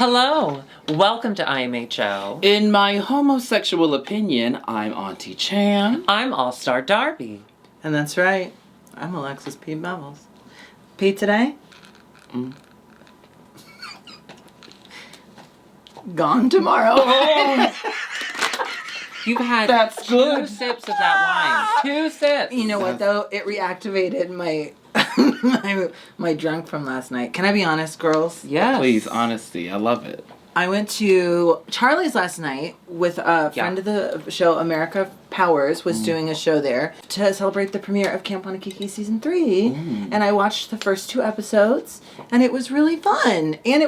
Hello, welcome to IMHO. In my homosexual opinion, I'm Auntie Chan. I'm All-Star Darby. And that's right, I'm Alexis P. Bevels. P today? Gone tomorrow. You've had That's two good. sips of that wine. 2 sips. You know what though? It reactivated my my drunk from last night. Can I be honest, girls? Yes. Please, honesty. I love it. I went to Charlie's last night with a friend of the show, America Powers, was doing a show there to celebrate the premiere of Camp Wanakiki Season 3. And I watched the first 2 episodes, and it was really fun. And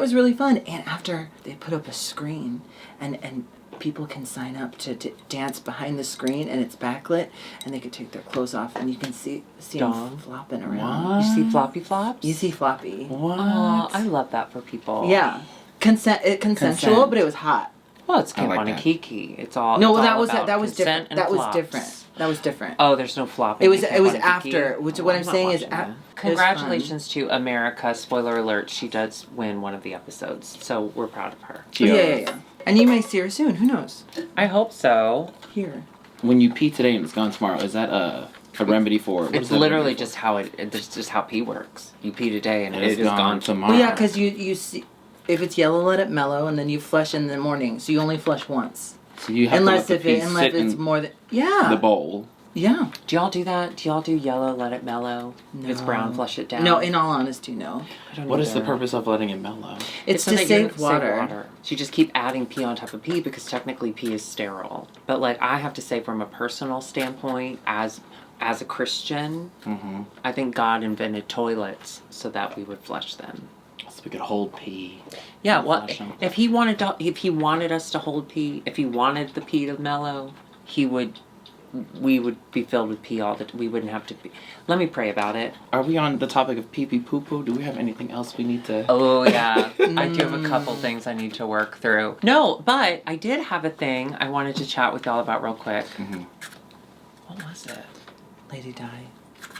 after they put up a screen, and people can sign up to dance behind the screen, and it's backlit, and they could take their clothes off, and you can see them flopping around. You see floppy flops? You see floppy. What? Oh, I love that for people. Yeah. Consensual, but it was hot. Well, it's Camp I like that. Wanakiki. It's all. No, it's that all was about that was consent different. and That was flops. different. That was different. Oh, there's no flopping. It was in Camp Wanakiki? after. Which what I'm not saying is, watching that. it was Congratulations to America. Spoiler alert: she does win one of the episodes, so we're proud of her. fun. Yeah. And you may see her soon. Who knows? I hope so. Here. When you pee today and it's gone tomorrow, is that a remedy for what It's is that literally remedy for? just how it's just how pee works. You pee today and It it is gone tomorrow. Well, yeah, because you see, if it's yellow, let it mellow, and then you flush in the morning. So you only flush once, So you have unless to let the pee unless sit it's in more than the bowl. Yeah. Do y'all do that? Do y'all do yellow, let it mellow? If it's brown, flush it down? No, in all honesty, no. I don't What is the either. purpose of letting it mellow? It's so to that save you water. So you just keep adding pee on top of pee because technically pee is sterile. But like I have to say, from a personal standpoint, as a Christian, I think God invented toilets so that we would flush them. So we could hold pee. Yeah, and well, flush 'em. if he wanted us to hold pee, if he wanted the pee to mellow, we would be filled with pee we wouldn't have to pee. Let me pray about it. Are we on the topic of pee pee poo poo? Do we have anything else we need to? Oh, yeah. I do have a couple things I need to work through. No, but I did have a thing I wanted to chat with y'all about real quick. What was it? Lady Di.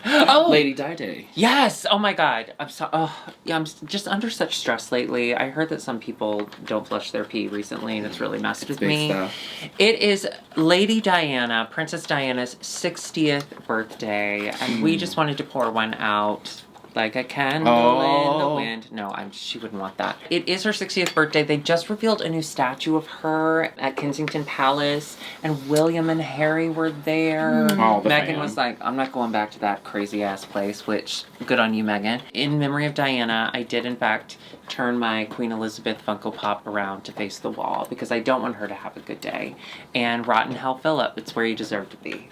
Oh! Lady Di Day. Yes! Oh my god. I'm so. Oh, yeah, I'm just under such stress lately. I heard that some people don't flush their pee recently, and it's really messed with Big me. stuff. It is Lady Diana, Princess Diana's 60th birthday, and we just wanted to pour one out. Like a candle in the wind. No, she wouldn't want that. It is her 60th birthday. They just revealed a new statue of her at Kensington Palace, and William and Harry were there. Oh, the Meghan fam. was like, I'm not going back to that crazy ass place, which, good on you, Meghan. In memory of Diana, I did in fact turn my Queen Elizabeth Funko Pop around to face the wall because I don't want her to have a good day. And rotten hell Philip, it's where you deserve to be.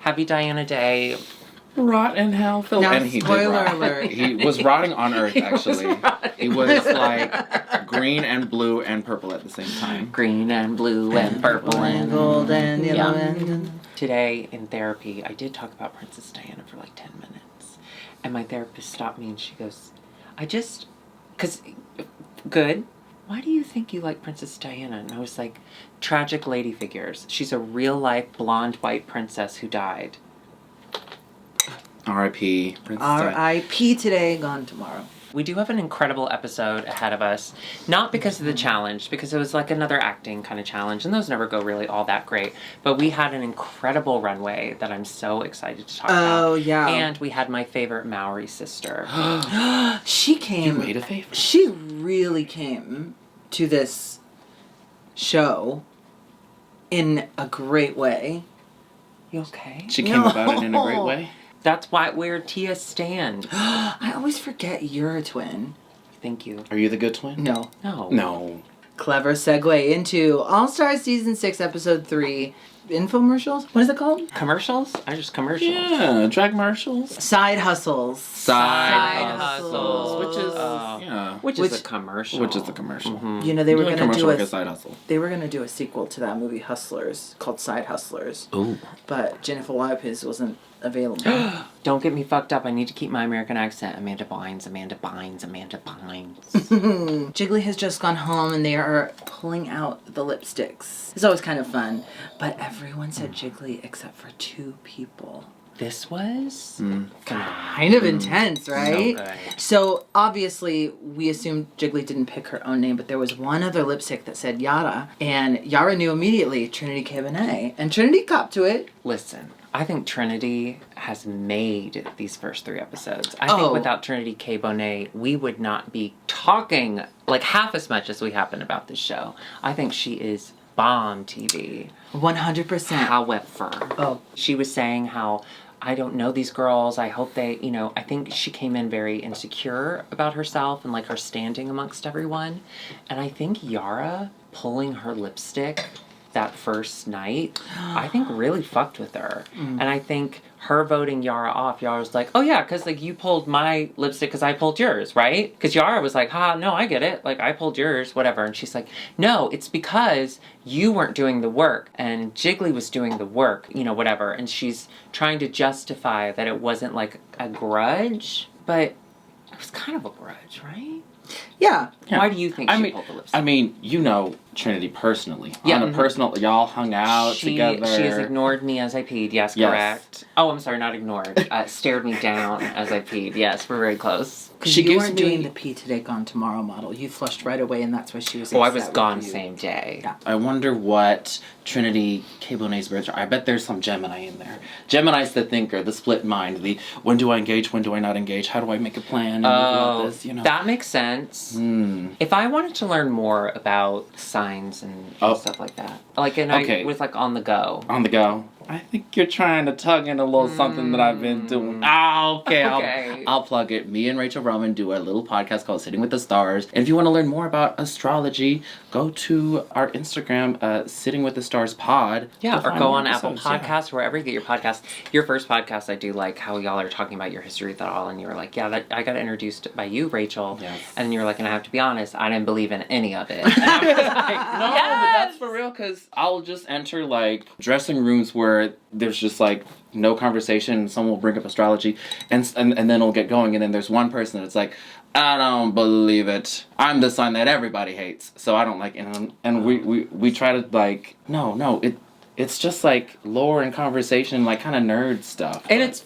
Happy Diana Day. Rot in hell, Phil. Now, And he did spoiler rot. alert. He was rotting on Earth, actually. He was like green and blue and purple at the same time. Green and blue and purple and gold and yellow Yeah. and... Today in therapy, I did talk about Princess Diana for like 10 minutes. And my therapist stopped me and she goes, good. Why do you think you like Princess Diana? And I was like, tragic lady figures. She's a real life blonde white princess who died. R.I.P. Princess Di. R.I.P. today, gone tomorrow. We do have an incredible episode ahead of us. Not because of the challenge, because it was like another acting kind of challenge, and those never go really all that great. But we had an incredible runway that I'm so excited to talk about. Oh, yeah. And we had my favorite Maori sister. She came... You made a favor. She really came to this show in a great way. You okay? She came about it in a great way. That's why we're Tia Stand. I always forget you're a twin. Thank you. Are you the good twin? No. No. No. Clever segue into All-Star Season 6, Episode 3. Infomercials? What is it called? Commercials? I just commercials. Yeah, drag marshals. Side hustles. Side hustles. Which is, Which is a commercial. Which is the commercial. You know, they were Doing going to commercial do like a side hustle. They were going to do a sequel to that movie Hustlers called Side Hustlers. Ooh. But Jennifer Lopez wasn't available. Don't get me fucked up. I need to keep my American accent. Amanda Bynes, Amanda Bynes, Amanda Bynes. Jiggly has just gone home and they are pulling out the lipsticks. It's always kind of fun. But everyone said Jiggly except for 2 people. this was kind of intense, right? So good. So obviously we assumed Jiggly didn't pick her own name, but there was one other lipstick that said Yara, and Yara knew immediately Trinity K Bonet, and Trinity copped to it. Listen, I think Trinity has made these first 3 episodes. I think without Trinity K Bonet, we would not be talking like half as much as we happen about this show. I think she is bomb TV. 100%. However, she was saying how, I don't know these girls. I hope they, I think she came in very insecure about herself and like her standing amongst everyone. And I think Yara pulling her lipstick that first night, I think really fucked with her. And I think her voting Yara off, Yara was like, oh yeah, because like you pulled my lipstick because I pulled yours, right? Because Yara was like, no, I get it. Like I pulled yours, whatever. And she's like, no, it's because you weren't doing the work and Jiggly was doing the work, whatever. And she's trying to justify that it wasn't like a grudge, but it was kind of a grudge, right? Yeah. Why do you think she pulled the lipstick? I mean, Trinity personally. Yeah. On a personal, y'all hung out together. She has ignored me as I peed. Yes, correct. Oh, I'm sorry, not ignored. Stared me down as I peed. Yes, we're very close. Because you weren't doing the pee today, gone tomorrow model. You flushed right away, and that's why she was. I was gone same day. Yeah. I wonder what Trinity K Bonet's birds are. I bet there's some Gemini in there. Gemini's the thinker, the split mind, the when do I engage, when do I not engage, how do I make a plan, and this, That makes sense. If I wanted to learn more about signs and stuff like that, I was like on the go. On the go. I think you're trying to tug in a little something that I've been doing. Okay. I'll plug it. Me and Rachel Roman do a little podcast called Sitting with the Stars. And if you want to learn more about astrology, go to our Instagram, Sitting with the Stars Pod. Yeah, or go on Apple Podcasts, wherever you get your podcasts. Your first podcast, I do like how y'all are talking about your history with it all. And you were like, I got introduced by you, Rachel. Yes. And you were like, and I have to be honest, I didn't believe in any of it. But that's for real, because I'll just enter like dressing rooms where there's just like no conversation, and someone will bring up astrology, and then it'll get going, and then there's one person that's like, I don't believe it. I'm the sign that everybody hates, so I don't like it. And we try to like, no, it's just like lore and conversation, like kind of nerd stuff. And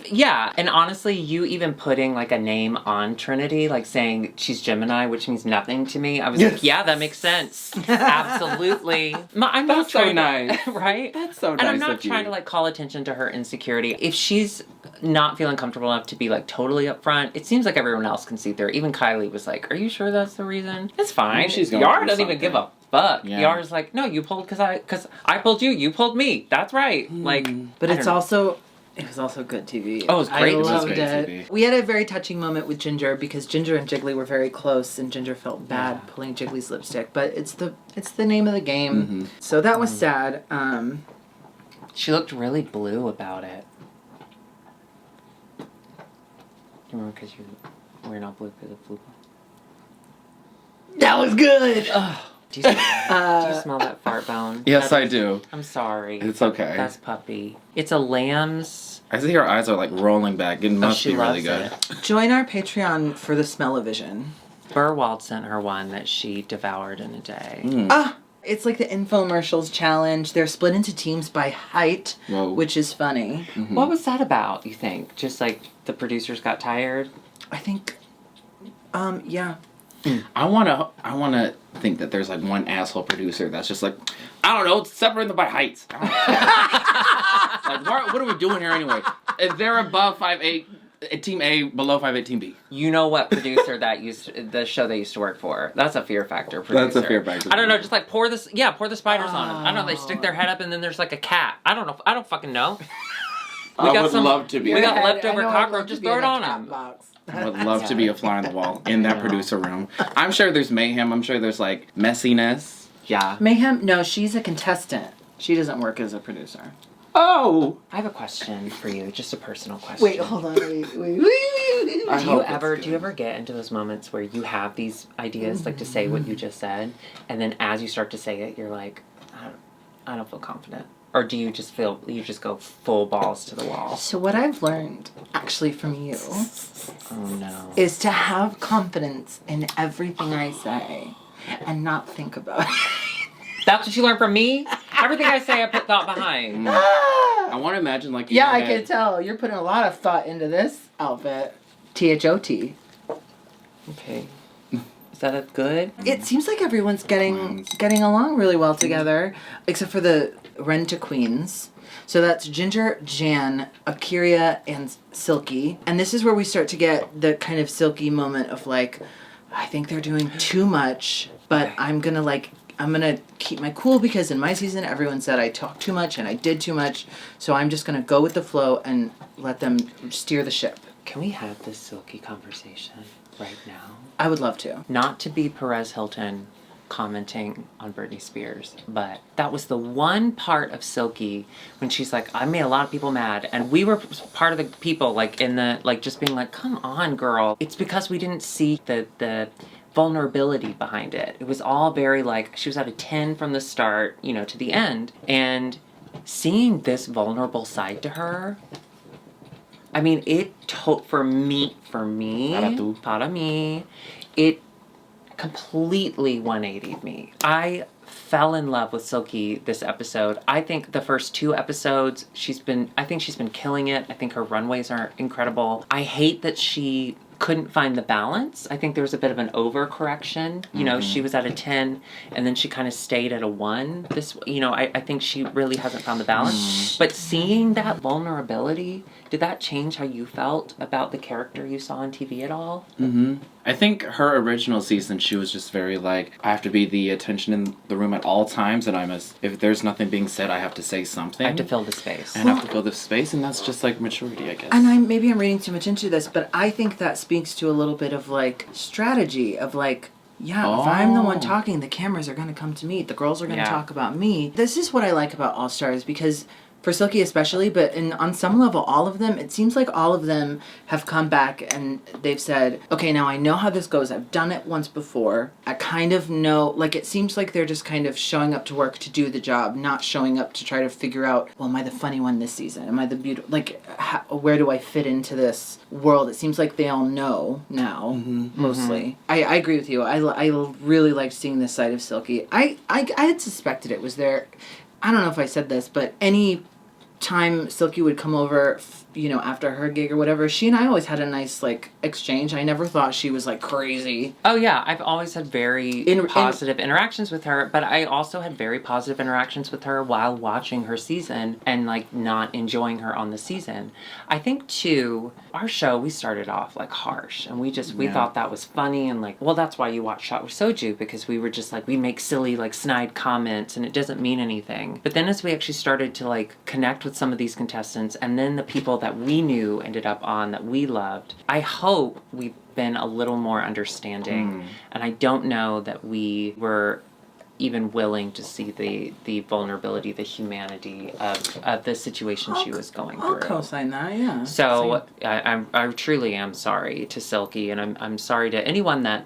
and honestly, you even putting like a name on Trinity, like saying she's Gemini, which means nothing to me. I was like, yeah, that makes sense. Absolutely. That's so nice. Right? That's so nice. And I'm not trying to like call attention to her insecurity. If she's not feeling comfortable enough to be like totally upfront, it seems like everyone else can see through. Even Kylie was like, are you sure that's the reason? It's fine. Yara doesn't even give a fuck. Yeah. Yara's like, no, you pulled because I pulled you. You pulled me. That's right. But it was also good TV. Oh, it was great. I loved it. TV. We had a very touching moment with Ginger because Ginger and Jiggly were very close, and Ginger felt bad pulling Jiggly's lipstick. But it's the name of the game. So that was sad. She looked really blue about it. Do you remember because we're not blue because of blue? That was good. Do you smell that fart bone? Yes, I do. I'm sorry. It's okay. That's puppy. It's a lamb's. I see her eyes are like rolling back. It must be really good. Join our Patreon for the smell-o-vision. Burwald sent her one that she devoured in a day. It's like the infomercials challenge. They're split into teams by height, which is funny. What was that about, you think? Just like the producers got tired? I think, yeah. I wanna think that there's like one asshole producer that's just like, I don't know, separate them by heights. Like, what are we doing here anyway? If they're above 5'8", Team A, below 5'8", Team B. You know what producer the show they used to work for? That's a Fear Factor producer. That's a Fear Factor. I don't know, just like pour the spiders on them. I don't know, they stick their head up and then there's like a cat. I don't know. I don't fucking know. I would love to be. We got leftover cockroach. Just throw it on them. I would love to be a fly on the wall in that producer room. I'm sure there's mayhem. I'm sure there's like messiness. Yeah. Mayhem? No, she's a contestant. She doesn't work as a producer. Oh! I have a question for you, just a personal question. Wait, hold on. Wait. Do you ever get into those moments where you have these ideas, like to say what you just said, and then as you start to say it, you're like, I don't feel confident? Or do you just go full balls to the wall? So what I've learned, actually, from you, is to have confidence in everything I say and not think about it. That's what you learned from me? Everything I say, I put thought behind. I want to imagine like. Yeah, I can tell. You're putting a lot of thought into this outfit. THOT. Okay. Is that a good? It seems like everyone's getting along really well together, except for the Rent-A-Queens. So that's Ginger, Jan, Akiria, and Silky. And this is where we start to get the kind of Silky moment of like, I think they're doing too much, but I'm gonna keep my cool because in my season everyone said I talked too much and I did too much. So I'm just gonna go with the flow and let them steer the ship. Can we have this Silky conversation right now? I would love to. Not to be Perez Hilton commenting on Britney Spears, but that was the one part of Silky when she's like, I made a lot of people mad, and we were part of the people like in the like just being like, come on, girl. It's because we didn't see the vulnerability behind it. It was all very like she was at a 10 from the start, you know, to the end, and seeing this vulnerable side to her. I mean, for me, para mí, it completely 180'd me. I fell in love with Silky this episode. I think the first 2 episodes, she's been killing it. I think her runways are incredible. I hate that she couldn't find the balance. I think there was a bit of an overcorrection. You know, she was at a 10 and then she kind of stayed at a 1. I think she really hasn't found the balance. But seeing that vulnerability, did that change how you felt about the character you saw on TV at all? I think her original season, she was just very like, I have to be the attention in the room at all times, and if there's nothing being said, I have to say something. I have to fill the space. And I have to fill the space, and that's just like maturity, I guess. And maybe I'm reading too much into this, but I think that speaks to a little bit of like strategy of like, if I'm the one talking, the cameras are going to come to me. The girls are going to talk about me. This is what I like about All Stars, because for Silky especially, but on some level, all of them, it seems like all of them have come back and they've said, okay, now I know how this goes. I've done it once before. I kind of know, like, it seems like they're just kind of showing up to work to do the job, not showing up to try to figure out, well, am I the funny one this season? Am I the beautiful, like, where do I fit into this world? It seems like they all know now, mostly. I agree with you. I really liked seeing this side of Silky. I had suspected it was there. I don't know if I said this, but any time Silky would come over, after her gig or whatever, she and I always had a nice, like, exchange. I never thought she was, like, crazy. Oh, yeah. I've always had very positive interactions with her, but I also had very positive interactions with her while watching her season and, like, not enjoying her on the season. I think, too, our show, we started off, like, harsh, and we thought that was funny, and, like, well, that's why you watch Shot with Soju, because we were just, like, we make silly, like, snide comments, and it doesn't mean anything. But then as we actually started to, like, connect with some of these contestants, and then the people that we knew ended up on that we loved, I hope we've been a little more understanding. And I don't know that we were even willing to see the vulnerability, the humanity of the situation she was going through. I'll co-sign that, yeah. So I truly am sorry to Silky, and I'm sorry to anyone that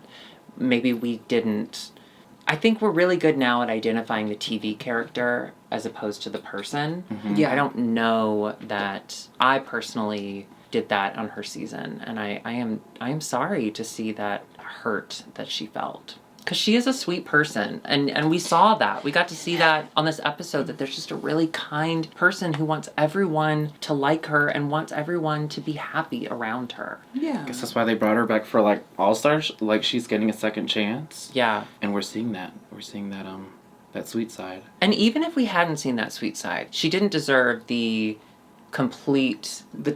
maybe we didn't. I think we're really good now at identifying the TV character as opposed to the person. Yeah. I don't know that I personally did that on her season, and I am sorry to see that hurt that she felt. Because she is a sweet person, and we saw that. We got to see that on this episode, that there's just a really kind person who wants everyone to like her and wants everyone to be happy around her. Yeah. I guess that's why they brought her back for, like, All-Stars. Like, she's getting a second chance. Yeah. And we're seeing that. We're seeing that, that sweet side. And even if we hadn't seen that sweet side, she didn't deserve the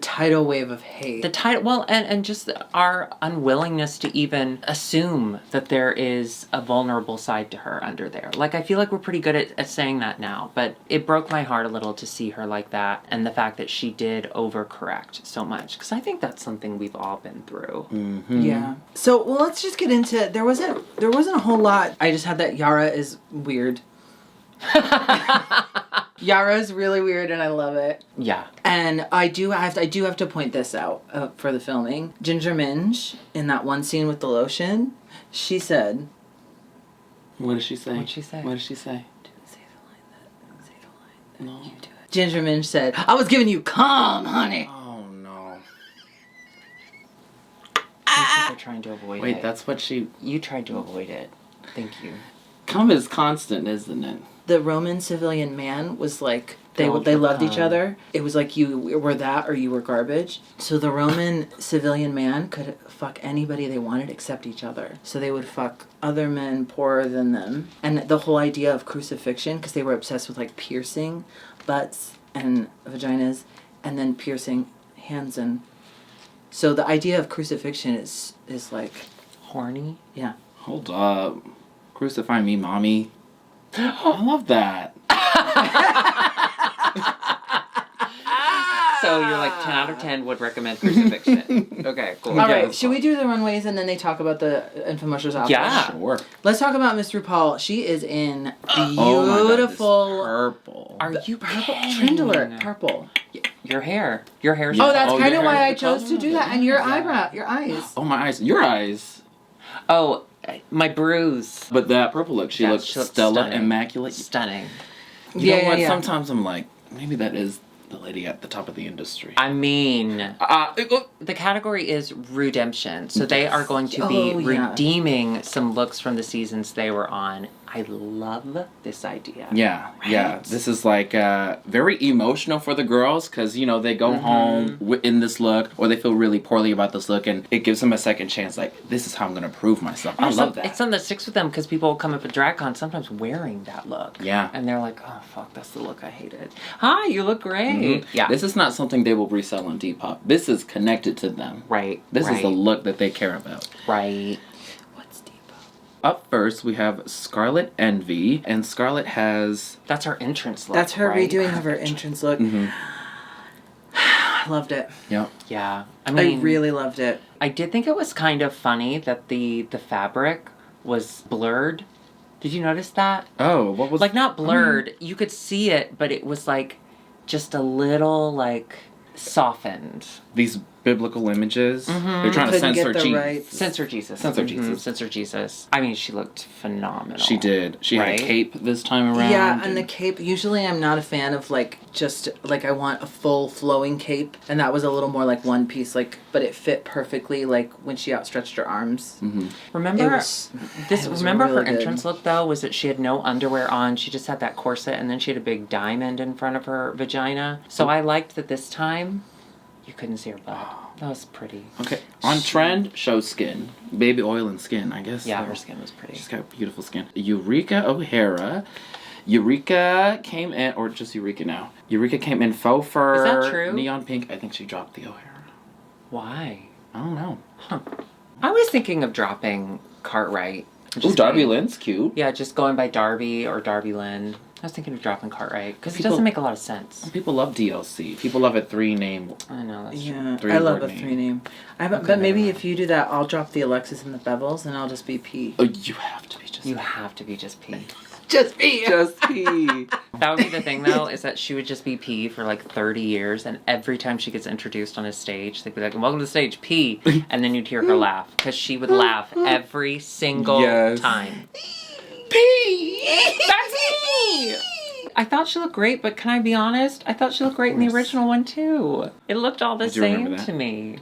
tidal wave of hate. And just our unwillingness to even assume that there is a vulnerable side to her under there. Like, I feel like we're pretty good at saying that now, but it broke my heart a little to see her like that, and the fact that she did overcorrect so much, because I think that's something we've all been through. Yeah. So, well, let's just get into, there wasn't a whole lot. I just had that Yara is weird. Yara's really weird, and I love it. Yeah. And I do have to point this out for the filming. Ginger Minj, in that one scene with the lotion, she said... What did she say? What did she say? What did she say? Say the line that you do it. Ginger Minj said, I was giving you cum, honey. Oh, no. Thank you for trying to avoid it. Wait, that's what she... You tried to avoid it. Thank you. Cum is constant, isn't it? the Roman civilian man was like, they Oh, loved each other. It was like you were that or you were garbage. So the Roman civilian man could fuck anybody they wanted except each other. So they would fuck other men poorer than them. And the whole idea of crucifixion, because they were obsessed with like piercing butts and vaginas and then piercing hands. And so the idea of crucifixion is like... Horny? Yeah. Hold up. Crucify me, mommy. I love that. So you're like 10 out of 10 would recommend crucifixion. Okay, cool. All right, should we do the runways and then they talk about the infomercials after? Yeah. Sure. Let's talk about Miss Rupaul. She is in beautiful... Oh my God, this purple. Are you purple? Trend alert, purple. Your hair. Your hair's Oh, that's Oh, kind your of why hair I is the chose color to do of that. it. And your Yeah. your eyes. Oh, my eyes. Your eyes. Oh, my bruise. But that purple look, she Yeah, looks she looks stellar, stunning. immaculate. Stunning. You know what? Yeah. Sometimes I'm like, maybe that is the lady at the top of the industry. I mean, the category is redemption. So they are going to be Oh, yeah. redeeming some looks from the seasons they were on. I love this idea. Yeah, yeah. This is like very emotional for the girls because, you know, they go home in this look or they feel really poorly about this look and it gives them a second chance. Like, this is how I'm going to prove myself. I love that. It's something that sticks with them because people will come up at DragCon sometimes wearing that look. Yeah. And they're like, oh, fuck, that's the look I hated. Hi, you look great. Yeah. This is not something they will resell on Depop. This is connected to them. Right. This is the look that they care about. Right. What's Depot? Up first, we have Scarlett Envy, and Scarlett has... That's her entrance look. That's her right? redoing of her entrance look. I loved it. Yep. Yeah. I mean, I really loved it. I did think it was kind of funny that the fabric was blurred. Did you notice that? Oh, what was... Like, not blurred. You could see it, but it was, like, just a little, like, softened. These biblical images. They're trying to Couldn't censor get the Jesus. right- Censor Jesus. Censor Jesus. Censor Jesus. I mean, she looked phenomenal. She did. She had Right? a cape this time around. Yeah, and the cape, usually I'm not a fan of like, just like I want a full flowing cape. And that was a little more like one piece, like, but it fit perfectly like when she outstretched her arms. Remember It was remember her really good. entrance look though was that she had no underwear on. She just had that corset and then she had a big diamond in front of her vagina. So I liked that this time you couldn't see her butt. That was pretty. Okay. On trend, show skin. Baby oil and skin, I guess. Yeah, so. her skin was pretty. She's got beautiful skin. Eureka O'Hara. Eureka came in, or just Eureka now. Eureka came in faux fur. Is that true? Neon pink. I think she dropped the O'Hara. Why? I don't know. I was thinking of dropping Cartwright. Ooh, Just Darby kidding. Lynn's cute. Yeah, just going by Darby or Darby Lynn. I was thinking of dropping Cartwright because it People- doesn't make a lot of sense. People love DLC. People love a 3-name. I know that's true. Yeah, Three I love word a name. 3-name. But never maybe mind. if you do that, I'll drop the Alexis and the Bevels and I'll just be P. Oh, you have to be just... You have to be just P. Just P! Just P. That would be the thing, though, is that she would just be P for like 30 years, and every time she gets introduced on a stage, they'd be like, welcome to the stage, P. And then you'd hear her laugh, because she would laugh every single Yes. time. P. That's me! I thought she looked great, but can I be honest? I thought she looked great in the original one, too. It looked all the I do remember same that. to me.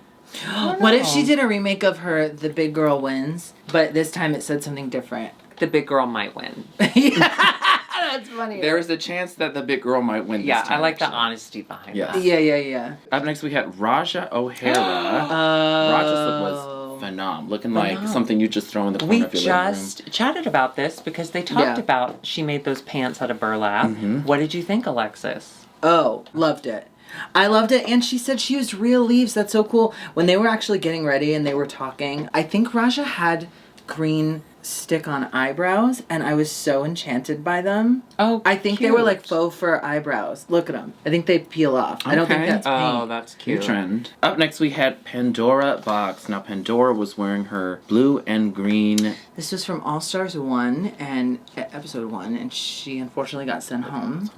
What if she did a remake of her The Big Girl Wins, but this time it said something different? The big girl might win. That's funny. There is a chance that the big girl might win Yeah, this time. I like the actually. honesty behind Yes. that. Yeah. Up next, we had Raja O'Hara. Raja's look was phenomenal. Looking like Phenomenal. something you just throw in the corner We of your living room. just chatted about this because they talked about she made those pants out of burlap. What did you think, Alexis? Oh, loved it. I loved it, and she said she used real leaves. That's so cool. When they were actually getting ready and they were talking, I think Raja had green stick-on eyebrows, and I was so enchanted by them. Oh, I think they were cute. like faux fur eyebrows. Look at them. I think they peel off. I don't think Okay. that's paint. Oh, that's New cute. trend. Up next, we had Pandora Box. Now, Pandora was wearing her blue and green. This was from All Stars 1 and episode 1, and she unfortunately got sent home.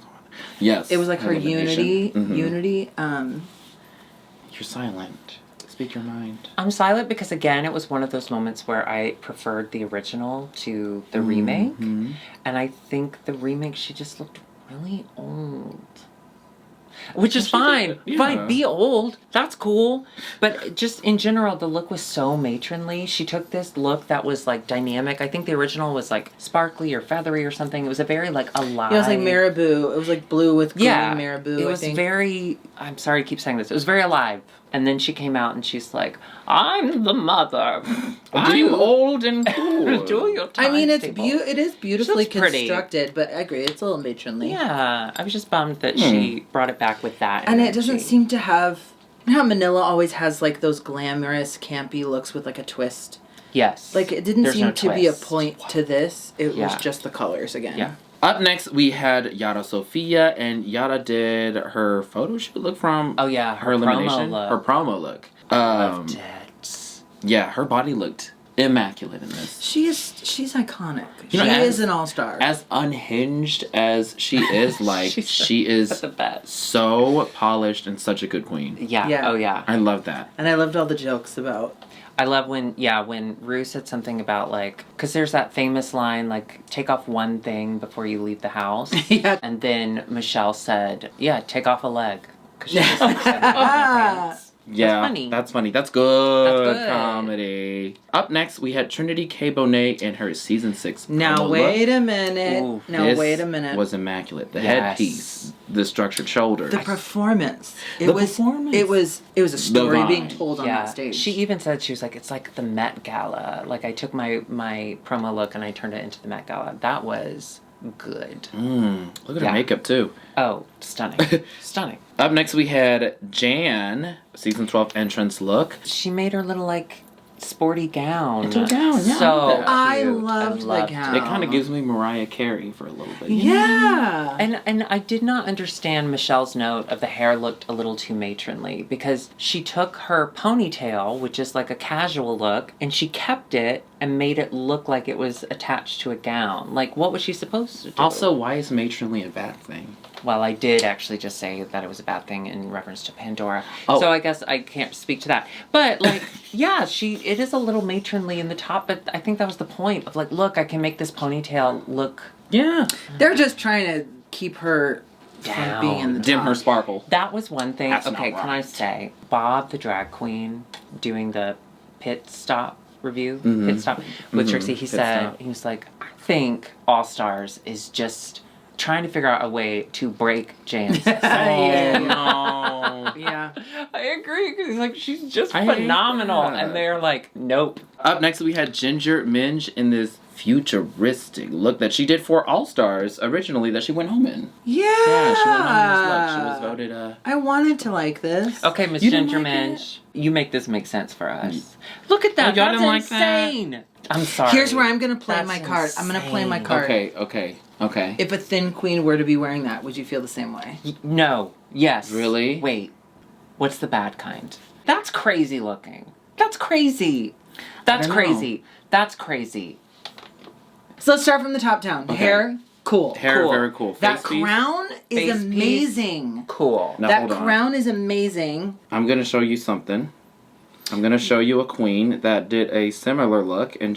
Yes. It was like her elimination. unity, Mhm. You're silent. Speak your mind. I'm silent because, again, it was one of those moments where I preferred the original to the remake. And I think the remake, she just looked really old. Which is fine. Yeah. Fine, be old. That's cool. But just in general, the look was so matronly. She took this look that was like dynamic. I think the original was like sparkly or feathery or something. It was a very like alive. Yeah, it was like marabou. It was like blue with green marabou. It was very, I'm sorry to keep saying this. It was very alive. And then she came out and she's like, I'm the mother. I'm old and cool. Do your I mean, it timetable. is beautifully She looks pretty. constructed, but I agree, it's a little matronly. Yeah, I was just bummed that she brought it back with that And energy. it doesn't seem to have... You know how Manila always has, like, those glamorous, campy looks with, like, a twist? Yes. Like, it didn't There's seem no to be a twist. point to this. It was Yeah. just the colors again. Yeah. Up next, we had Yara Sophia, and Yara did her photo shoot look from Oh, yeah, her her elimination. promo look. Her promo look. Loved it. Yeah, her body looked immaculate in this. She's iconic. You know, she as- is an all-star. As unhinged as she is, like, she is the best. so polished and such a good queen. Yeah. Yeah. Oh, yeah. I love that. And I loved all the jokes about... I love when Rue said something about, like, because there's that famous line, like, take off one thing before you leave the house. Yeah. And then Michelle said, yeah, take off a leg. Because she just, like, said it in her pants. Yeah, funny. that's funny. That's good, That's good. comedy. Up next, we had Trinity K Bonet in her season 6. Now, promo wait look. a minute. Ooh, now, This wait a minute. was immaculate. The Yes. headpiece, the structured shoulders. The performance. The performance. It was a story vibe. being told on Yeah, that stage. she even said, she was like, it's like the Met Gala. Like, I took my promo look and I turned it into the Met Gala. That was good. Look at Yeah. her makeup, too. Oh, stunning. Stunning. Up next, we had Jan, season 12 entrance look. She made her little, like, sporty gown. Into a gown, yeah, So I love that. I cute. loved the loved gown. It kind of gives me Mariah Carey for a little bit. Yeah. And I did not understand Michelle's note of the hair looked a little too matronly because she took her ponytail, which is like a casual look, and she kept it and made it look like it was attached to a gown. Like, what was she supposed to do? Also, why is matronly a bad thing? Well, I did actually just say that it was a bad thing in reference to Pandora. Oh. So I guess I can't speak to that. But, like, yeah, it is a little matronly in the top, but I think that was the point of, like, look, I can make this ponytail look Yeah. They're just trying to keep her Down. from being in the Dim top. her sparkle. That was one thing. That's Okay, not can I right. say, Bob the drag queen doing the pit stop review, Mhm. pit stop with Mhm. Trixie, he Pit said, stop. he was like, I think All Stars is just trying to figure out a way to break Jan's soul. Yeah. no. Yeah. I agree, because he's like, she's just I hate phenomenal. that. And they're like, nope. Up next, we had Ginger Minge in this futuristic look that she did for All Stars originally that she went home in. Yeah. Yeah, she went home in this look. She was voted, I wanted to like this. Okay, Miss You didn't Ginger like it? Minge, you make this make sense for us. Look at that. Oh, y'all That's didn't like that? insane. I'm sorry. Here's where I'm going to play That's my card. I'm going to play my insane. card. Okay. If a thin queen were to be wearing that, would you feel the same way? No. Yes. Really? Wait. What's the bad kind? That's crazy looking. That's crazy. That's I don't know. crazy. That's crazy. So let's start from the top down. Okay. Hair, cool. Hair, Cool. very cool. That Face piece. crown is Face piece. amazing. Cool. Now, That hold on. crown is amazing. I'm going to show you something. I'm going to show you a queen that did a similar look, and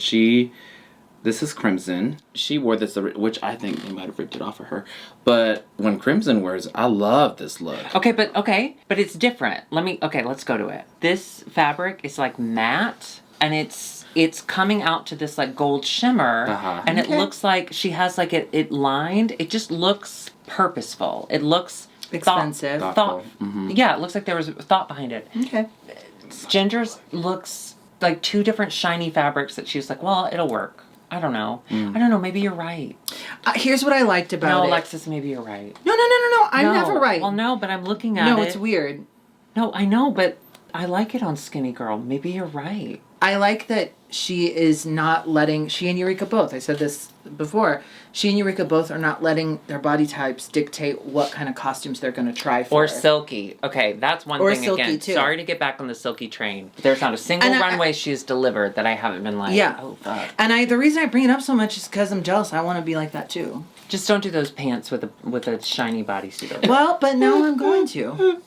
this is Crimson. She wore this, which I think they might have ripped it off of her. But when Crimson wears it, I love this look. Okay, but it's different. Let's go to it. This fabric is like matte, and it's coming out to this like gold shimmer, Uh-huh. and Okay. it looks like she has like it lined. It just looks purposeful. It looks Expensive. Thoughtful. Mhm. Yeah, it looks like there was thought behind it. Okay. Ginger's looks like two different shiny fabrics that she was like, well, it'll work. I don't know. I don't know. Maybe you're right. Here's what I liked about No, it. Alexis, maybe you're right. No. I'm No. never right. Well, no, but I'm looking at it. No, it's weird. No, I know, but I like it on Skinny Girl. Maybe you're right. I like that she is not letting, she and Eureka both, I said this before, she and Eureka both are not letting their body types dictate what kind of costumes they're going to try for. Or Silky. Okay, that's one Or thing Silky, again. too. Sorry to get back on the Silky train. There's not a single And runway she's delivered that I haven't been like, Yeah. oh, fuck. And the reason I bring it up so much is because I'm jealous. I want to be like that too. Just don't do those pants with a shiny bodysuit over. Well, but now I'm going to.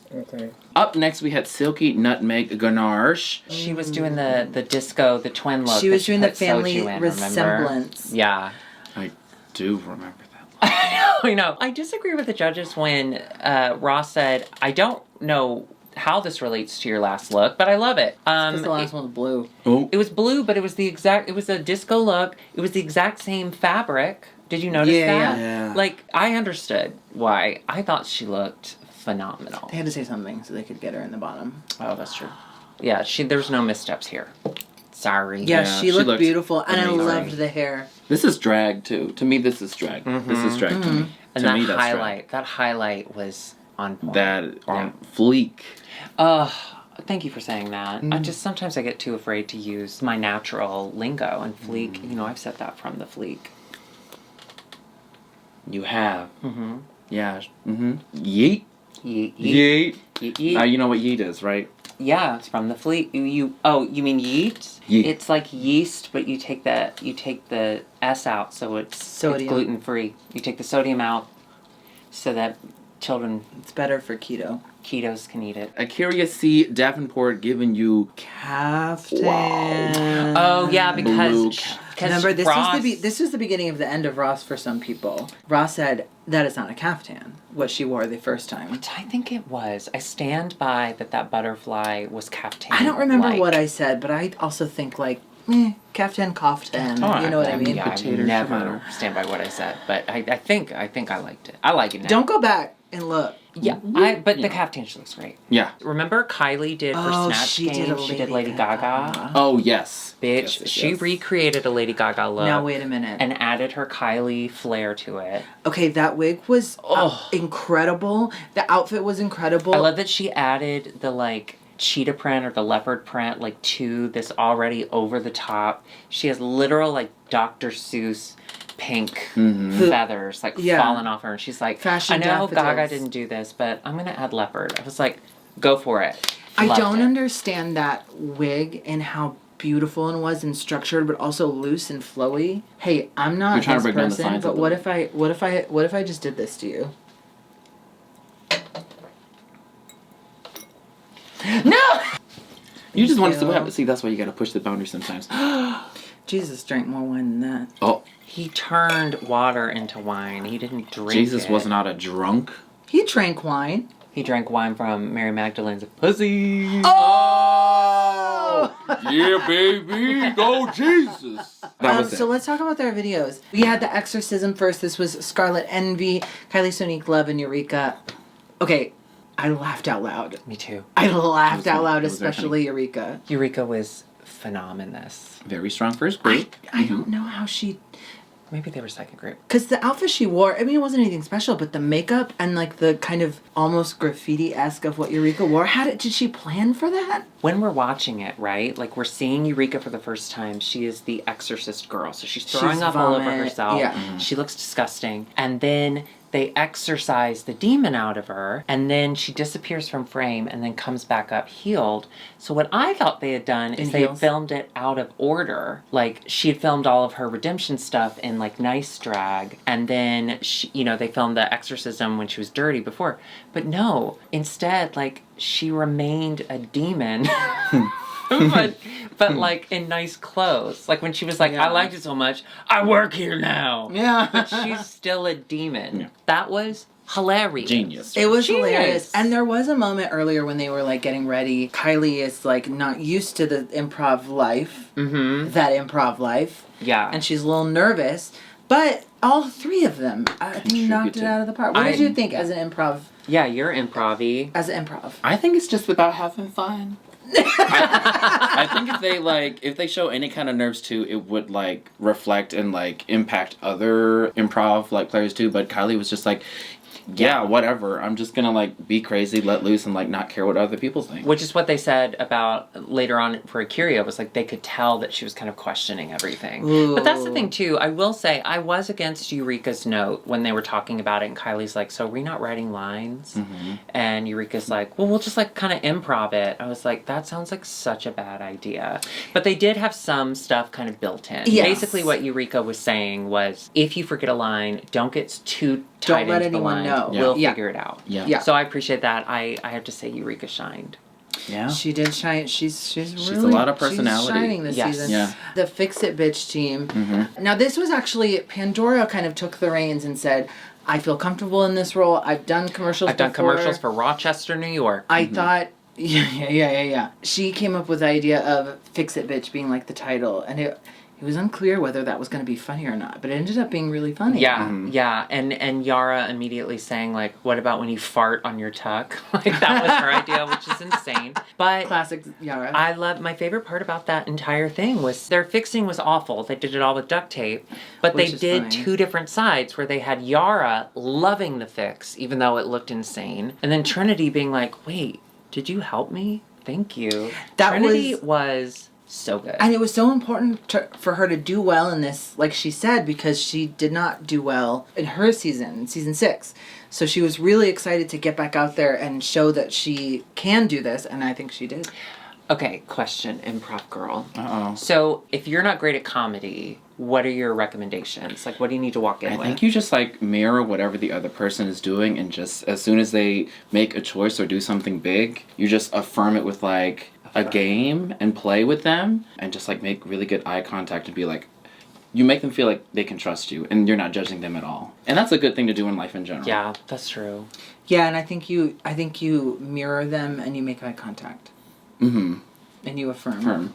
Up next, we had Silky Nutmeg Ganache. She was doing the disco, the twin look. She was that doing the put family Soju in, remember? resemblance. Yeah. I do remember that. I know. I disagree with the judges when Ross said, I don't know how this relates to your last look, but I love it. Because the last one was blue. Oh. It was blue, but it was a disco look. It was the exact same fabric. Did you notice that? Yeah. Like, I understood why. I thought she looked phenomenal. They had to say something so they could get her in the bottom. Oh, that's true. Yeah, there's no missteps here. Sorry. Yeah, she looked beautiful, and I amazing. loved the hair. This is drag, too. To me, this is drag. This is drag to me. And To me, that's that highlight was on point. That on fleek. Thank you for saying that. Sometimes I get too afraid to use my natural lingo, and fleek, I've said that from the fleek. You have. Mm-hmm. Yeah. Mm-hmm. Yeet. Yeet. Yeet. Yeet. Yeet. Now you know what yeet is, right? Yeah, it's from the fleek. You mean yeet? Yeet. It's like yeast, but you take the S out, so it's gluten free. You take the sodium out, so that children. It's better for keto. Ketos can eat it. Akira C. Davenport giving you Caftan. Oh yeah, because remember Ross, this was the beginning of the end of Ross for some people. Ross said that is not a caftan. What she wore the first time. I think it was. I stand by that butterfly was caftan. I don't remember what I said, but I also think caftan, kaftan. You know what I mean? Yeah, I never stand by what I said, but I think I liked it. I like it now. Don't go back and look. Yeah, but the caftan she looks great. Yeah. Remember Kylie did for Snatch Game? She did Lady Gaga. Oh yes, bitch. Yes. She recreated a Lady Gaga look. Now wait a minute. And added her Kylie flair to it. Okay, that wig was incredible. The outfit was incredible. I love that she added the cheetah print or the leopard print to this already over the top. She has literal Dr. Seuss pink feathers falling off her, and she's like, Fashion I know daffodils. Gaga didn't do this, but I'm gonna add leopard. I was like, go for it. I Loved don't it. understand that wig and how beautiful it was and structured, but also loose and flowy. Hey, I'm not You're trying to this break down the person, science but of what the if I just did this to you? No. You just want to see what happens. See, that's why you got to push the boundary sometimes. Jesus drank more wine than that. Oh, He turned water into wine. He didn't drink Jesus it. was not a drunk. He drank wine. He drank wine from Mary Magdalene's pussy. Oh! Yeah, baby, go Jesus. That was it. So let's talk about their videos. We had the exorcism first. This was Scarlett Envy, Kylie Sonique Love, and Eureka. Okay, I laughed out loud. Me too. I laughed out loud, it was very especially Eureka. Eureka was phenomenous. Very strong first group. I don't know how she... Maybe they were second group. Because the outfit she wore, I mean, it wasn't anything special, but the makeup and the kind of almost graffiti-esque of what Eureka wore, did she plan for that? When we're watching it, right? We're seeing Eureka for the first time. She is the exorcist girl. So she's throwing up all over herself. Yeah. Mm-hmm. She looks disgusting. And then they exorcise the demon out of her, and then she disappears from frame and then comes back up healed. So what I thought they had done is they had filmed it out of order. She had filmed all of her redemption stuff in nice drag, and then they filmed the exorcism when she was dirty before. But no, instead she remained a demon. but in nice clothes. When she was I liked it so much, I work here now. Yeah. But she's still a demon. Yeah. That was hilarious. Genius. It was hilarious. And there was a moment earlier when they were getting ready. Kylie is not used to the improv life. Mm-hmm. That improv life. Yeah. And she's a little nervous. But all three of them, I think, knocked it out of the park. What did you think as an improv? Yeah, you're improv-y. As an improv. I think it's just about having fun. I think if they show any kind of nerves too, it would reflect and impact other improv players too. But Kylie was just yeah, whatever. I'm just gonna be crazy, let loose, and not care what other people think. Which is what they said about later on for Akira. Was they could tell that she was kind of questioning everything. Ooh. But that's the thing too. I will say I was against Eureka's note when they were talking about it, and Kylie's so are we not writing lines? Mm-hmm. And Eureka's well, we'll just kind of improv it. I was that sounds like such a bad idea. But they did have some stuff kind of built in. Yes. Basically, what Eureka was saying was, if you forget a line, don't get too tied into the line. Know. We'll figure it out. Yeah. So I appreciate that. I have to say Eureka shined. Yeah. She did shine. She's a really lot of personality. She's shining this season. Yeah. The Fix It Bitch team. Now this was actually Pandora kind of took the reins and said, I feel comfortable in this role. I've done commercials I've done commercials for Rochester, New York. I thought, yeah. She came up with the idea of Fix It Bitch being like the title, and it was unclear whether that was going to be funny or not, but it ended up being really funny. Yeah, and Yara immediately saying, like, what about when you fart on your tuck? Like, that was her idea, which is insane. But classic Yara. my favorite part about that entire thing was their fixing was awful. They did it all with duct tape, but Which they is did funny. two different sides where they had Yara loving the fix, even though it looked insane, and then Trinity being like, wait, did you help me? Thank you. Trinity was so good. And it was so important for her to do well in this, like she said, because she did not do well in her season 6. So she was really excited to get back out there and show that she can do this, and I think she did. Okay, question, improv girl. Uh-oh. So, if you're not great at comedy, what are your recommendations? Like, what do you need to walk in with? I think you just, like, mirror whatever the other person is doing, and just, as soon as they make a choice or do something big, you just affirm it with, like, a game and play with them, and just, like, make really good eye contact and be like, you make them feel like they can trust you, and you're not judging them at all. And that's a good thing to do in life in general. Yeah, that's true. Yeah, and I think you mirror them and you make eye contact. Mm-hmm. And you affirm.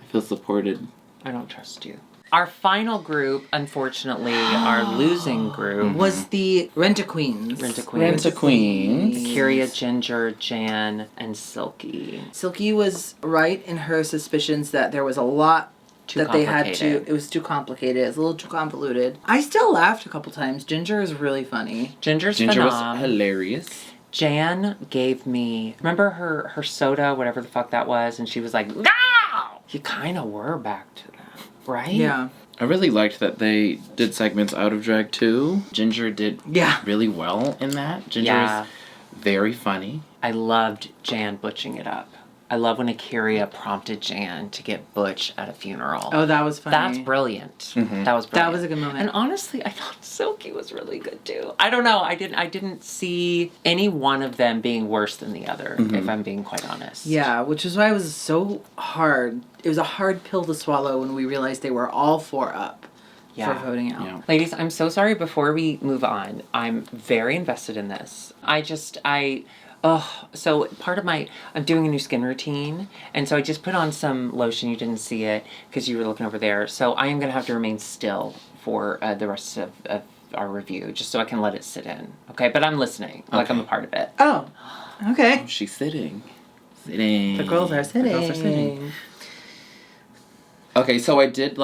I feel supported. I don't trust you. Our final group, unfortunately, our losing group, Was the Rent-A-Queens. Rent-A-Queens. Kyria, Ginger, Jan, and Silky. Silky was right in her suspicions that there was a lot that they had to. It was too complicated. It was a little too convoluted. I still laughed a couple times. Ginger is really funny. Ginger was hilarious. Jan gave me, remember her soda, whatever the fuck that was, and she was like, "Go!" You kind of were back to that, right? Yeah. I really liked that they did segments out of drag too. Ginger did really well in that. Ginger is very funny. I loved Jan butching it up. I love when Kyria prompted Jan to get butch at a funeral. Oh, that was funny. That's brilliant. Mm-hmm. That was brilliant. That was a good moment. And honestly, I thought Silky was really good too. I don't know. I didn't see any one of them being worse than the other, if I'm being quite honest. Yeah, which is why it was so hard. It was a hard pill to swallow when we realized they were all 4 up for voting out. Yeah. Ladies, I'm so sorry. Before we move on, I'm very invested in this. So part of I'm doing a new skin routine, and so I just put on some lotion. You didn't see it because you were looking over there. So I am going to have to remain still for the rest of our review, just so I can let it sit in. Okay, but I'm listening, like I'm a part of it. Oh, okay. Oh, she's sitting. Sitting. The girls are sitting. The girls are sitting. Okay, so I did,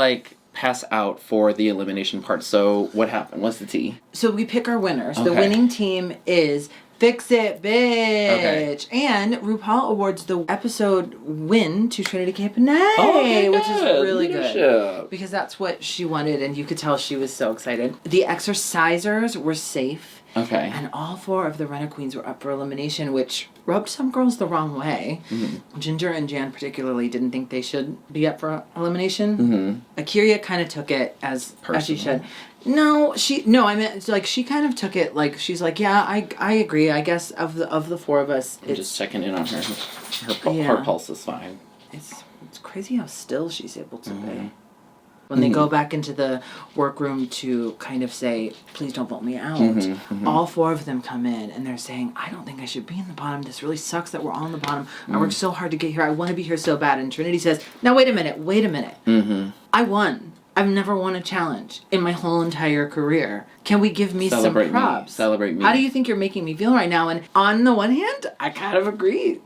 pass out for the elimination part. So what happened? What's the tea? So we pick our winners. Okay. The winning team is Fix It Bitch. Okay. And RuPaul awards the episode win to Trinity K Bonet, Okay, which is good. really Leadership. good. Because that's what she wanted, and you could tell she was so excited. The exercisers were safe. Okay. And all 4 of the Rent-A-Queens were up for elimination, which rubbed some girls the wrong way. Mm-hmm. Ginger and Jan particularly didn't think they should be up for elimination. Mm-hmm. Kyria kind of took it as she should. She kind of took it like, she's like, yeah, I agree. I guess of the 4 of us, I'm just checking in on her. Her pulse is fine. It's crazy how still she's able to be. When they go back into the workroom to kind of say, please don't vote me out, all 4 of them come in and they're saying, I don't think I should be in the bottom. This really sucks that we're all in the bottom. I worked so hard to get here. I want to be here so bad. And Trinity says, now wait a minute. Mm-hmm. I won. I've never won a challenge in my whole entire career. Can we give me some props? Celebrate me. How do you think you're making me feel right now? And on the one hand, I kind of agree.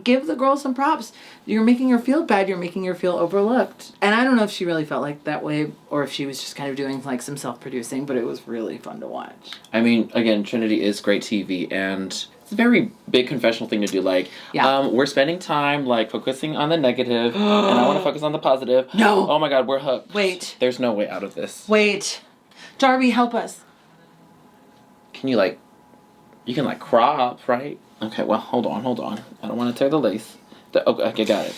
Give the girl some props. You're making her feel bad. You're making her feel overlooked. And I don't know if she really felt like that way or if she was just kind of doing some self-producing, but it was really fun to watch. I mean, again, Trinity is great TV, and it's a very big confessional thing to do. We're spending time, focusing on the negative, and I want to focus on the positive. No! Oh my god, we're hooked. Wait. There's no way out of this. Wait. Darby, help us. Can you, you can, crop, right? Okay, well, hold on. I don't want to tear the lace. Okay, got it.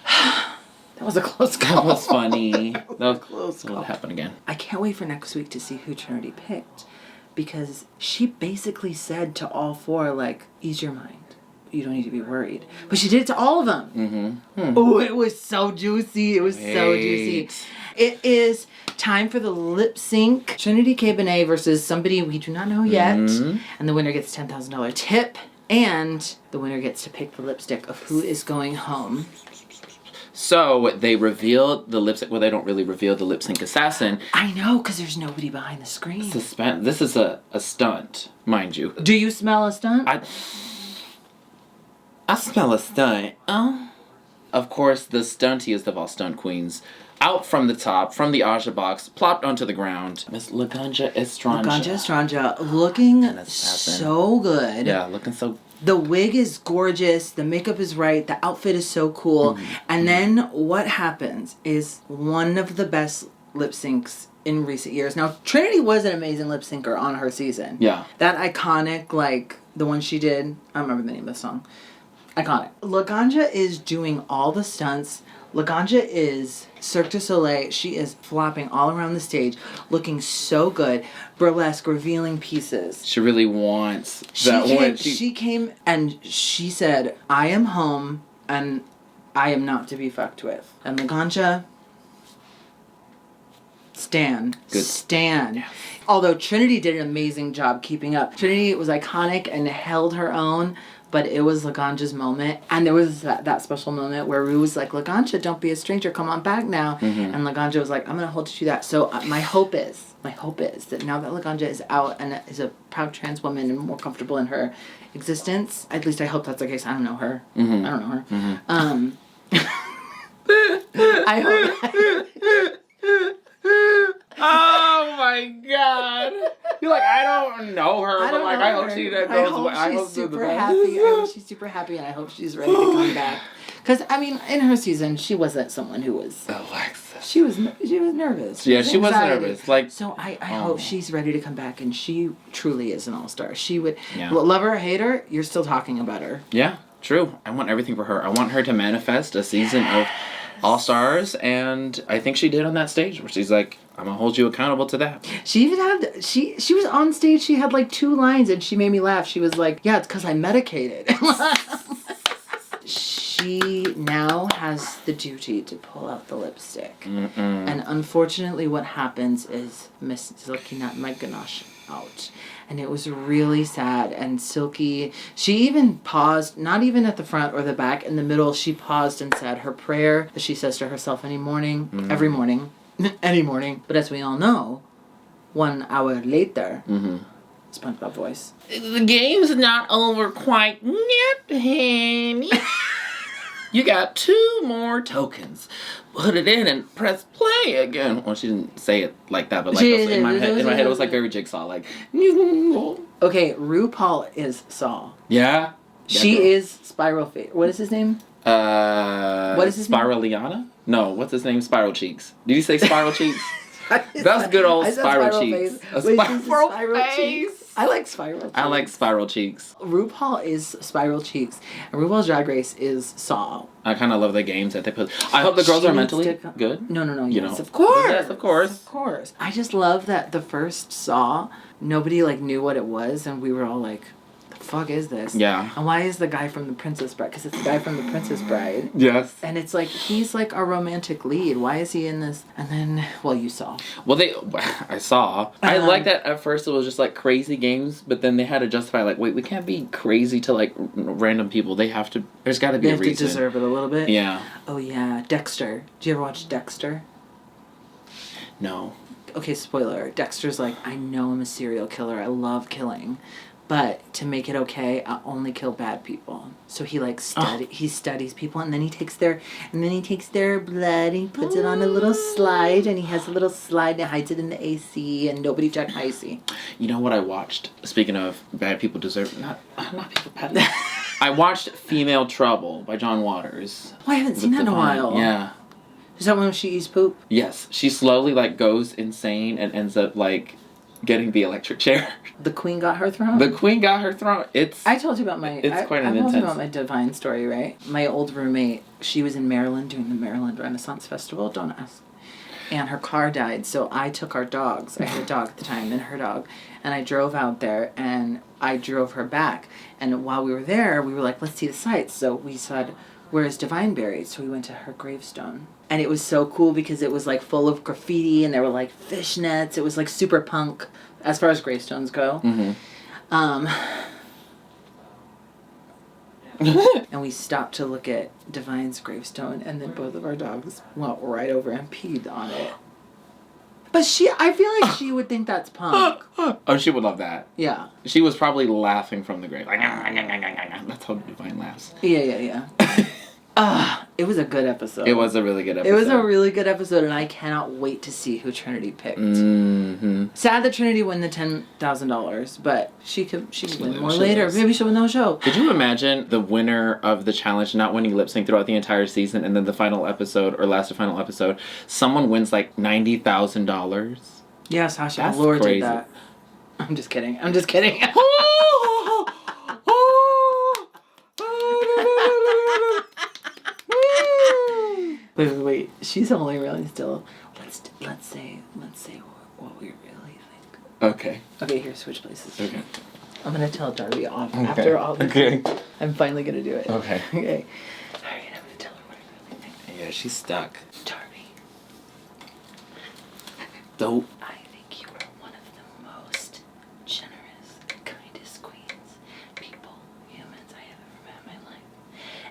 That was a close call. That was funny. That was close call. It'll happen again. I can't wait for next week to see who Trinity picked. Because she basically said to all 4, ease your mind. you don't need to be worried. But she did it to all of them. Mm-hmm. Oh, it was so juicy. It was so juicy. It is time for the lip sync. Trinity K Bonet versus somebody we do not know yet. And the winner gets $10,000 tip. And the winner gets to pick the lipstick of who is going home. So they revealed the lip sync. Well, they don't really reveal the lip sync assassin. I know, because there's nobody behind the screen. Suspense. This is a stunt, mind you. Do you smell a stunt? I smell a stunt. Of course, the stuntiest of all stunt queens, out from the top, from the Aja box, plopped onto the ground. Miss Laganja Estranja. Laganja Estranja, looking so good. Yeah, looking so. The wig is gorgeous. The makeup is right. The outfit is so cool. And then what happens is one of the best lip syncs in recent years. Now, Trinity was an amazing lip syncer on her season. Yeah. That iconic, like, the one she did. I don't remember the name of the song. Iconic. Laganja is doing all the stunts. Laganja is Cirque du Soleil. She is flopping all around the stage, looking so good. Burlesque, revealing pieces. She really wants that one. She came and she said, I am home and I am not to be fucked with. And Laganja, stan. Good. Stan. Yeah. Although Trinity did an amazing job keeping up. Trinity was iconic and held her own. But it was Laganja's moment. And there was that special moment where Rue was like, Laganja, don't be a stranger. Come on back now. And Laganja was like, I'm going to hold you to that. So my hope is that now that Laganja is out and is a proud trans woman and more comfortable in her existence, at least I hope that's the case. I don't know her. I don't know her. I hope... Oh my god! You're like, I don't know her, but like, I hope she goes. I hope she's super happy. I hope she's super happy, and I hope she's ready to come back. Because I mean, in her season, she wasn't someone who was. Alexis. She was nervous. Yeah, she was nervous. Like, so I hope she's ready to come back, and she truly is an all-star. She would love her or hate her. You're still talking about her. Yeah, true. I want everything for her. I want her to manifest a season of All-Stars, and I think she did on that stage where she's like, I'm gonna hold you accountable to that. She even had she was on stage. She had like 2 lines, and she made me laugh. She was like, "Yeah, it's because I medicated." She now has the duty to pull out the lipstick, and unfortunately, what happens is Miss Silky Nutmeg Ganache out. And it was really sad. And Silky, she even paused, not even at the front or the back, in the middle, she paused and said her prayer that she says to herself every morning. Any morning. But as we all know, 1 hour later, SpongeBob voice. The game's not over quite yet, honey. You got 2 more tokens. Put it in and press play again. Well, she didn't say it like that, but like in my head, it was like very Jigsaw. Like, okay, Rupaul is Saw. Yeah. She is Spiral Face. What is his name? What is his name? Spiraliana? No, what's his name? Spiral Cheeks. Did you say Spiral Cheeks? That's good old Spiral Cheeks. A Spiral Face. I like Spiral Cheeks. I like Spiral Cheeks. RuPaul is Spiral Cheeks. And RuPaul's Drag Race is Saw. I kind of love the games that they put. I hope the girls are mentally good. No. You Yes, know. of course. Yes, of course. Of course. I just love that the first Saw, nobody like knew what it was, and we were all like, the fuck is this? Yeah. And why is the guy from The Princess Bride? Because it's the guy from The Princess Bride. Yes. And it's like, he's like our romantic lead. Why is he in this? And then, well, you saw. Well, I saw. I like that at first it was just like crazy games, but then they had to justify like, wait, we can't be crazy to like random people. There's got to be a reason. They have to deserve it a little bit. Yeah. Oh, yeah. Dexter. Do you ever watch Dexter? No. Okay, spoiler. Dexter's like, I know I'm a serial killer. I love killing. But to make it okay, I only kill bad people. So he like he studies people, and then he takes their blood and he puts it on a little slide, and he has a little slide and hides it in the AC, and nobody checked my AC. You know what I watched? Speaking of bad people deserve not people bad. I watched Female Trouble by John Waters. Oh, I haven't seen that in a while. Yeah. Is that when she eats poop? Yes. She slowly like goes insane and ends up like getting the electric chair. The queen got her throne? The queen got her throne. I told you about my... It's quite an intense... I told you about my divine story, right? My old roommate, she was in Maryland doing the Maryland Renaissance Festival. Don't ask. and her car died. So I took our dogs. I had a dog at the time and her dog. And I drove out there and I drove her back. And while we were there, we were like, let's see the sights. So we said, where's Divine buried? So we went to her gravestone. And it was so cool because it was like full of graffiti and there were like fishnets. It was like super punk as far as gravestones go. And we stopped to look at Divine's gravestone, and then both of our dogs went right over and peed on it. But I feel like she would think that's punk. Oh, she would love that. Yeah. She was probably laughing from the grave. Like, that's how Divine laughs. Yeah. It was a good episode. It was a really good episode. It was a really good episode, and I cannot wait to see who Trinity picked. Sad that Trinity won the $10,000, but she could win more later. Maybe she'll win the whole show. Could you imagine the winner of the challenge not winning lip sync throughout the entire season, and then the final episode or last to final episode, someone wins like $90,000? Yeah, Sasha That's Velour crazy. did that. I'm just kidding. Wait. She's only really still. Let's say what we really think. Okay. Okay, here, switch places. Okay. I'm gonna tell Darby off after all this. Okay. I'm finally gonna do it. Okay. Okay. Alright, I'm gonna tell her what I really think. Yeah, she's stuck. Darby. Dope. I think you are one of the most generous, kindest queens, people, humans I have ever met in my life.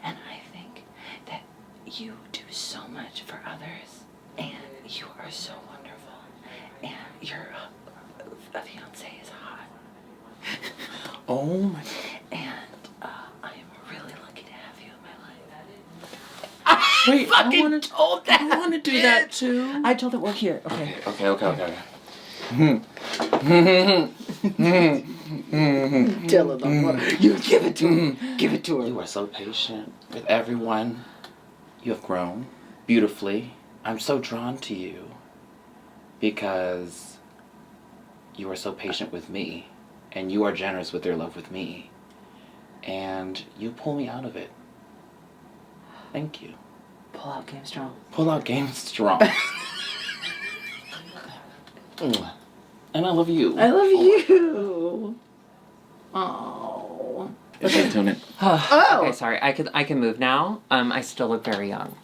And I think that you do so much for others, and you are so wonderful, and your fiance is hot. Oh my. And I am really lucky to have you in my life. Wait, fucking told that. I want to do that too. I told it. Well, here. Okay. Okay. Tell her. You give it to her. Give it to her. You are so patient with everyone. You have grown beautifully. I'm so drawn to you because you are so patient with me, and you are generous with your love with me, and you pull me out of it. Thank you. Pull out game strong. Pull out game strong. And I love you. I love you. Oh. Okay, tune in. Okay, sorry. I can move now. I still look very young.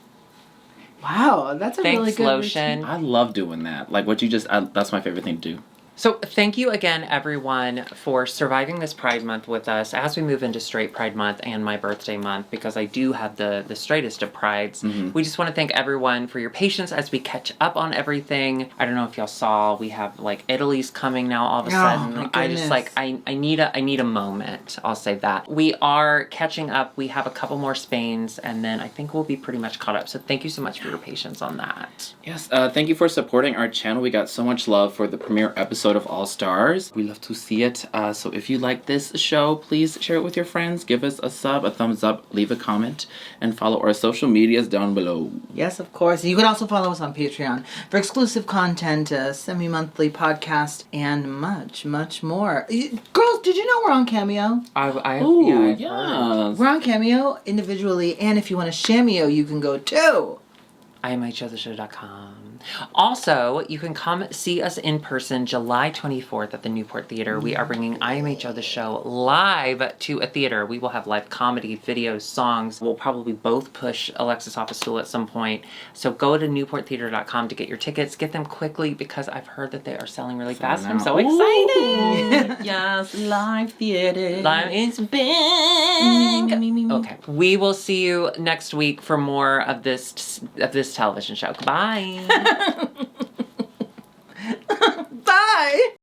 Wow, that's a Thanks, really good lotion. I love doing that. Like what you just, that's my favorite thing to do. So thank you again, everyone, for surviving this Pride Month with us as we move into Straight Pride Month and my birthday month, because I do have the straightest of prides. We just want to thank everyone for your patience as we catch up on everything. I don't know if y'all saw, we have like Italy's coming now all of a sudden. My I just like, I need a moment. I'll say that. We are catching up. We have a couple more Spains, and then I think we'll be pretty much caught up. So thank you so much for your patience on that. Yes, thank you for supporting our channel. We got so much love for the premiere episode of All Stars. We love to see it. So if you like this show, please share it with your friends. Give us a sub, a thumbs up, leave a comment, and follow our social medias down below. Yes, of course. You can also follow us on Patreon for exclusive content, a semi-monthly podcast, and much, much more. Girls, did you know we're on Cameo? I've heard. We're on Cameo individually, and if you want a Shameo, you can go too. IMHOtheSHOW.com. Also, you can come see us in person July 24th at the Newport Theater. We are bringing IMHO the Show live to a theater. We will have live comedy, videos, songs. We'll probably both push Alexis off a stool at some point. So go to newporttheater.com to get your tickets. Get them quickly because I've heard that they are selling really fast. And I'm so excited. Yes, live theater. Live is big. Okay. We will see you next week for more of this television show. Goodbye. Bye.